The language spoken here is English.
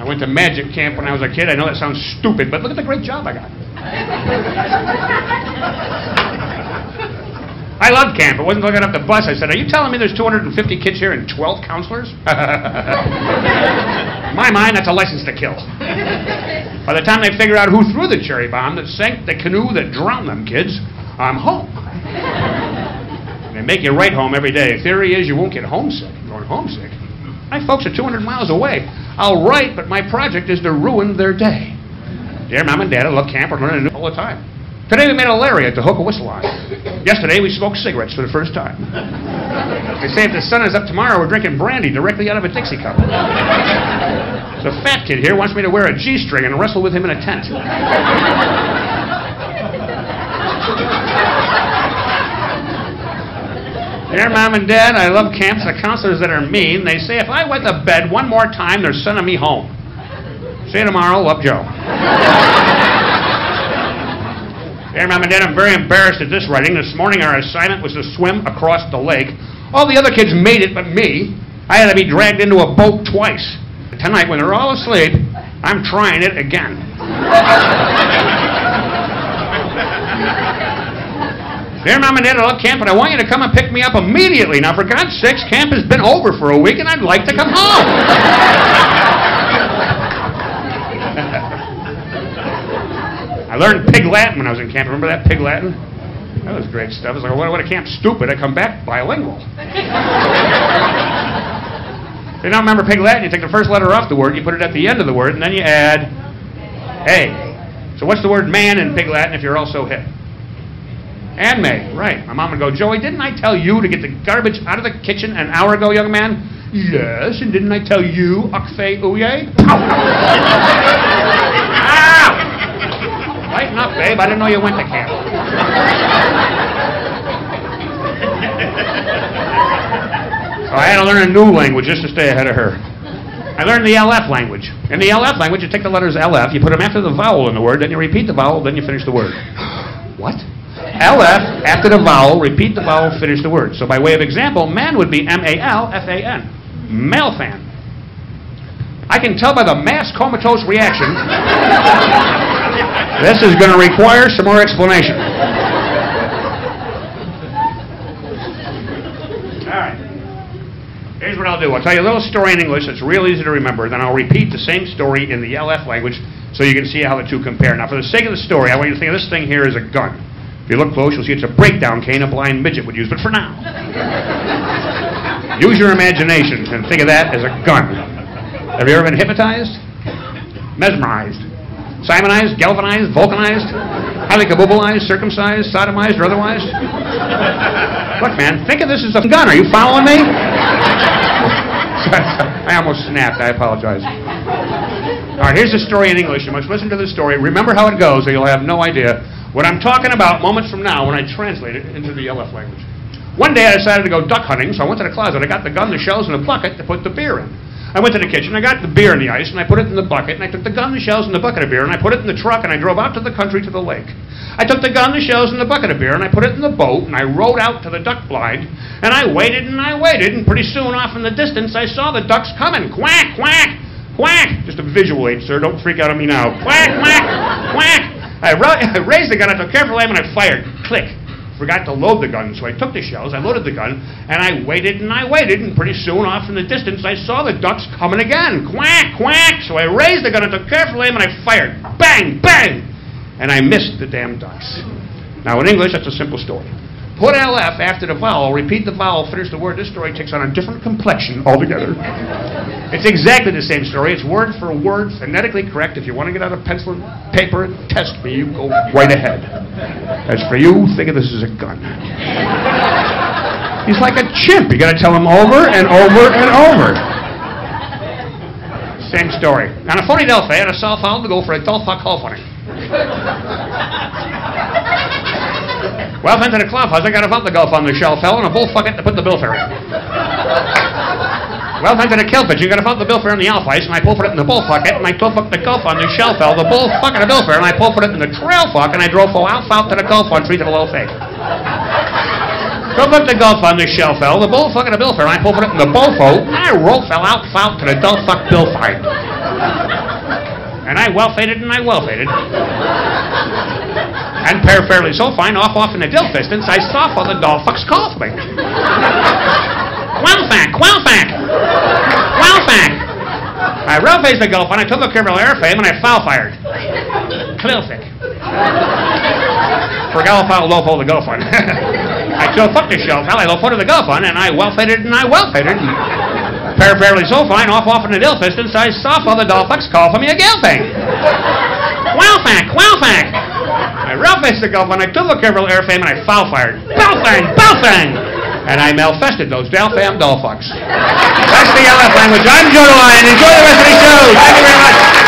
I went to magic camp when I was a kid. I know that sounds stupid, but look at the great job I got. I loved camp. I wasn't looking up the bus. I said, are you telling me there's 250 kids here and 12 counselors? In my mind, that's a license to kill. By the time they figure out who threw the cherry bomb that sank the canoe that drowned them kids, I'm home. And they make you write home every day. Theory is you won't get homesick. You're going homesick. My folks are 200 miles away. I'll write, but my project is to ruin their day. Dear Mom and Dad, I love camp. We're learning all the time. Today we made a lariat to hook a whistle on. Yesterday we smoked cigarettes for the first time. They say if the sun is up tomorrow, we're drinking brandy directly out of a Dixie cup. The fat kid here wants me to wear a G-string and wrestle with him in a tent. Dear Mom and Dad, I love camps. The counselors that are mean, they say if I wet the bed one more time, they're sending me home. See you tomorrow. Love, Joe. Dear Mom and Dad, I'm very embarrassed at this writing. This morning our assignment was to swim across the lake. All the other kids made it but me. I had to be dragged into a boat twice. Tonight, when they're all asleep, I'm trying it again. Dear Mom and Dad, I love camp, but I want you to come and pick me up immediately. Now, for God's sakes, camp has been over for a week, and I'd like to come home. I learned Pig Latin when I was in camp. Remember that, Pig Latin? That was great stuff. I was like, what a camp stupid. I come back bilingual. If you don't remember Pig Latin, you take the first letter off the word, you put it at the end of the word, and then you add A. So what's the word man in Pig Latin if you're also hip? And may, right. My mom would go, Joey, didn't I tell you to get the garbage out of the kitchen an hour ago, young man? Yes, and didn't I tell you, akfe uye? Ow! Lighten up, babe. I didn't know you went to camp. So I had to learn a new language just to stay ahead of her. I learned the LF language. In the LF language, you take the letters LF, you put them after the vowel in the word, then you repeat the vowel, then you finish the word. What? LF, after the vowel, repeat the vowel, finish the word. So by way of example, man would be M-A-L-F-A-N. Male fan. I can tell by the mass comatose reaction this is going to require some more explanation. All right. Here's what I'll do. I'll tell you a little story in English that's real easy to remember, then I'll repeat the same story in the LF language so you can see how the two compare. Now, for the sake of the story, I want you to think of this thing here as a gun. If you look close, you'll see it's a breakdown cane a blind midget would use. But for now, use your imagination and think of that as a gun. Have you ever been hypnotized? Mesmerized? Simonized? Galvanized? Vulcanized? Highly kaboobalized? Circumcised? Sodomized? Or otherwise? Look, man, think of this as a gun. Are you following me? I almost snapped. I apologize. All right, here's the story in English. You must listen to the story. Remember how it goes, or you'll have no idea what I'm talking about moments from now when I translate it into the LF language. One day I decided to go duck hunting, so I went to the closet. I got the gun, the shells, and a bucket to put the beer in. I went to the kitchen, I got the beer and the ice, and I put it in the bucket, and I took the gun, the shells, and the bucket of beer, and I put it in the truck, and I drove out to the country to the lake. I took the gun, the shells, and the bucket of beer, and I put it in the boat, and I rowed out to the duck blind, and I waited, and pretty soon off in the distance I saw the ducks coming. Quack, quack, quack. Just a visual aid, sir. Don't freak out on me now. Quack, quack, quack. I raised the gun, I took careful aim, and I fired. Click. Forgot to load the gun, so I took the shells, I loaded the gun, and I waited, and pretty soon off in the distance I saw the ducks coming again. Quack, quack. So I raised the gun, I took careful aim, and I fired. Bang, bang. And I missed the damn ducks. Now in English, that's a simple story. Put LF after the vowel, repeat the vowel, finish the word. This story takes on a different complexion altogether. It's exactly the same story. It's word for word, phonetically correct. If you want to get out a pencil and paper and test me, you go right ahead. As for you, think of this as a gun. He's like a chimp. You got to tell him over and over and over. Same story. On a phony Delphi, I had a sow fowl to go for a Delphi call funny. Well, into the club house, I got a vault to go on the shell fell and a bull fucket to put the bill fare in. Well, into the kill pigeon, got a vault the bill fare in the alpha ice, and I pull for it in the bull fucket, and I took up the gulf on the shell fell, the bull fucket a bill fare, and I pull for it in the trail fuck, and I drove full alpha out to the gulf on tree to the low fake. Took up the gulf on the shell fell, the bull fucket a bill fare, and I pull for it in the bull foat, and I roll fell out to the dull fuck bill fight. And I well-faded and I well-faded. And pair fairly so fine, off in the dill distance, I saw for the dog fucks call for me. Qualfack. I well-faced the gulf, and I took a criminal airframe, and I foul-fired. Clilfic. For Galifal Lopo the Gulf one. I still fucked the show, pal. I low to the Gulf one, and I well-faded and I well-faded. Pair fairly so fine, off in the dill distance, I saw for the dog fucks call for me a gilfing. Qualfack. I well-faced the gulf when I took a criminal airframe and I foul-fired. Balfang! And I malfested those Dalfam doll fucks. That's the LF language. I'm Joe DeLion. Enjoy the rest of the show. Thank you very much.